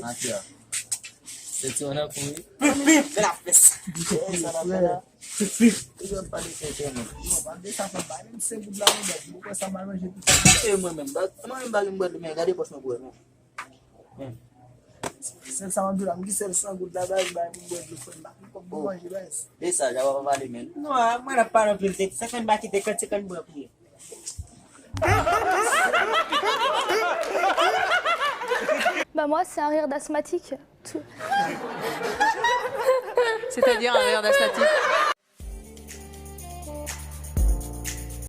Matia. C'est on a fouillé. C'est la fesse. Moi-même, mais regardez pas son bois. C'est ça, on dit là, c'est ça, good là, bah, C'est ça, j'avais pas parlé même. Non, moi, la parole, c'est 50 bas qui était 50 bois. Bah moi, c'est un rire d'asthmatique. C'est-à-dire un rire d'asthmatique.